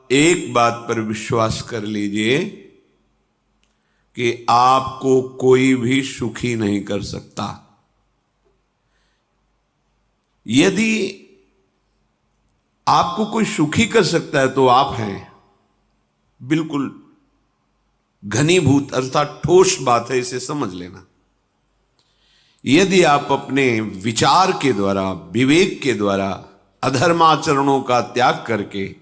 एक बात पर विश्वास कर लीजिए कि आपको कोई भी सुखी नहीं कर सकता। यदि आपको कोई सुखी कर सकता है तो आप हैं। बिल्कुल घनीभूत अर्थात ठोस बात है, इसे समझ लेना। यदि आप अपने विचार के द्वारा, विवेक के द्वारा अधर्माचरणों का त्याग करके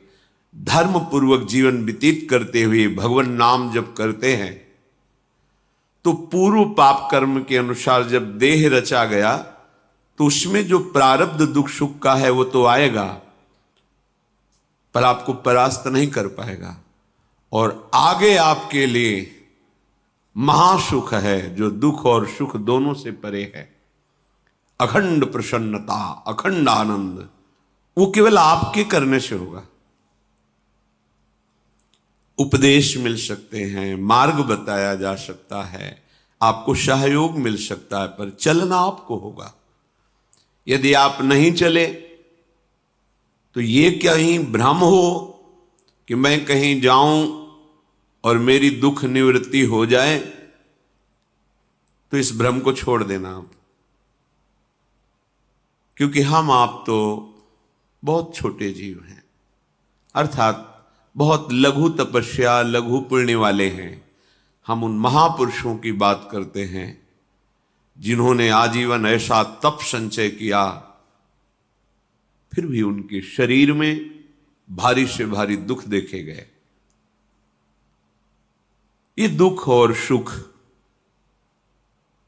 धर्म पूर्वक जीवन व्यतीत करते हुए भगवान नाम जप करते हैं, तो पूर्व पाप कर्म के अनुसार जब देह रचा गया तो उसमें जो प्रारब्ध दुख सुख का है वो तो आएगा, पर आपको परास्त नहीं कर पाएगा। और आगे आपके लिए महासुख है जो दुख और सुख दोनों से परे है। अखंड प्रसन्नता, अखंड आनंद, वो केवल आपके करने से होगा। उपदेश मिल सकते हैं, मार्ग बताया जा सकता है, आपको सहयोग मिल सकता है, पर चलना आपको होगा। यदि आप नहीं चले तो ये कहीं भ्रम हो कि मैं कहीं जाऊं और मेरी दुख निवृत्ति हो जाए, तो इस भ्रम को छोड़ देना आप। क्योंकि हम आप तो बहुत छोटे जीव हैं, अर्थात बहुत लघु तपस्या, लघु पुण्य वाले हैं। हम उन महापुरुषों की बात करते हैं जिन्होंने आजीवन ऐसा तप संचय किया, फिर भी उनके शरीर में भारी से भारी दुख देखे गए। ये दुख और सुख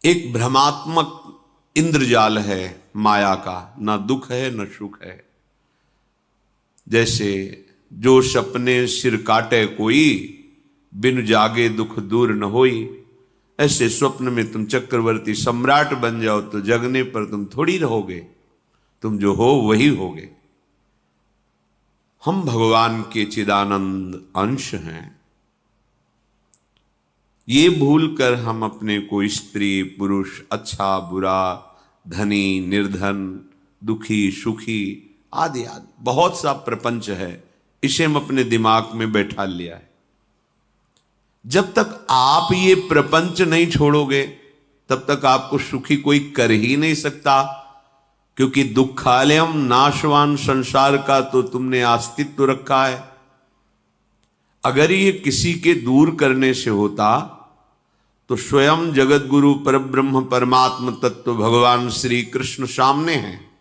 एक भ्रमात्मक इंद्रजाल है माया का, ना दुख है न सुख है। जैसे जो सपने सिर काटे कोई, बिन जागे दुख दूर न होई। ऐसे स्वप्न में तुम चक्रवर्ती सम्राट बन जाओ तो जगने पर तुम थोड़ी रहोगे, तुम जो हो वही होगे। हम भगवान के चिदानंद अंश हैं। ये भूल कर हम अपने को स्त्री पुरुष, अच्छा बुरा, धनी निर्धन, दुखी सुखी आदि आदि बहुत सा प्रपंच है, इसे हम अपने दिमाग में बैठा लिया है। जब तक आप ये प्रपंच नहीं छोड़ोगे तब तक आपको सुखी कोई कर ही नहीं सकता, क्योंकि दुखालयम नाशवान संसार का तो तुमने अस्तित्व रखा है। अगर ये किसी के दूर करने से होता तो स्वयं जगत गुरु परब्रह्म परमात्म तत्व भगवान श्री कृष्ण सामने हैं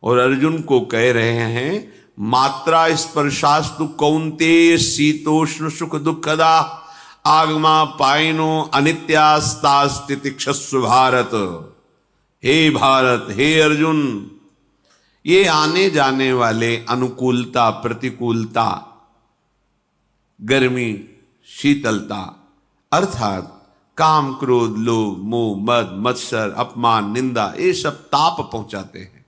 और अर्जुन को कह रहे हैं, मात्रा स्पर्शास्तु कौन्तेय शीतोष्ण सुख दुखदा आगमा पायनो अनित्यास्तास्तितिक्षस्व भारत। हे भारत, हे अर्जुन, ये आने जाने वाले अनुकूलता प्रतिकूलता, गर्मी शीतलता, अर्थात काम क्रोध लोभ मोह मद मत्सर अपमान निंदा, ये सब ताप पहुंचाते हैं।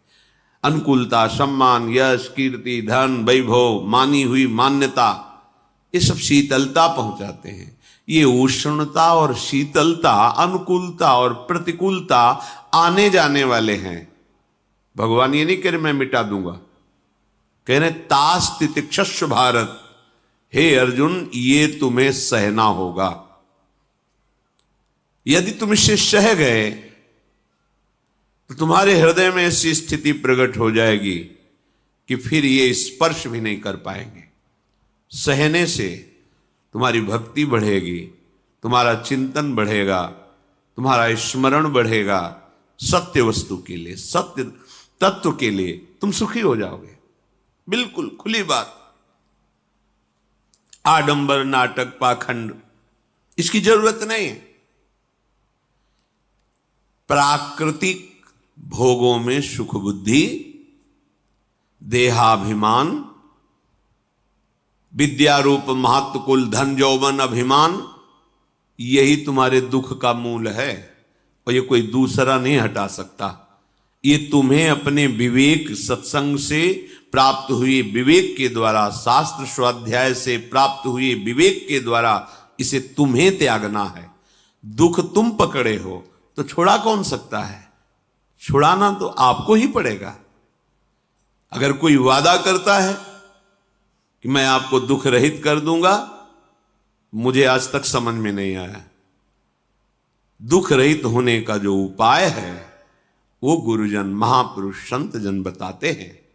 अनुकूलता सम्मान यश कीर्ति धन वैभव मानी हुई मान्यता, ये सब शीतलता पहुंचाते हैं। ये उष्णता और शीतलता, अनुकूलता और प्रतिकूलता आने जाने वाले हैं। भगवान ये नहीं कह रहे मैं मिटा दूंगा, कह रहे तास तितिक्षस्व भारत। हे अर्जुन, ये तुम्हें सहना होगा। यदि तुम इसे सह गए तो तुम्हारे हृदय में ऐसी स्थिति प्रकट हो जाएगी कि फिर ये स्पर्श भी नहीं कर पाएंगे। सहने से तुम्हारी भक्ति बढ़ेगी, तुम्हारा चिंतन बढ़ेगा, तुम्हारा स्मरण बढ़ेगा, सत्य वस्तु के लिए, सत्य तत्व के लिए तुम सुखी हो जाओगे। बिल्कुल खुली बात। आडंबर नाटक पाखंड इसकी जरूरत नहीं है। प्राकृतिक भोगों में सुख बुद्धि, देहाभिमान, विद्यारूप महत्व कुल धन यौवन अभिमान, यही तुम्हारे दुख का मूल है और ये कोई दूसरा नहीं हटा सकता। ये तुम्हें अपने विवेक सत्संग से प्राप्त हुए विवेक के द्वारा, शास्त्र स्वाध्याय से प्राप्त हुए विवेक के द्वारा इसे तुम्हें त्यागना है। दुख तुम पकड़े हो तो छोड़ा कौन सकता है? छुड़ाना तो आपको ही पड़ेगा। अगर कोई वादा करता है कि मैं आपको दुख रहित कर दूंगा, मुझे आज तक समझ में नहीं आया। दुख रहित होने का जो उपाय है वो गुरुजन, महापुरुष, संत जन बताते हैं।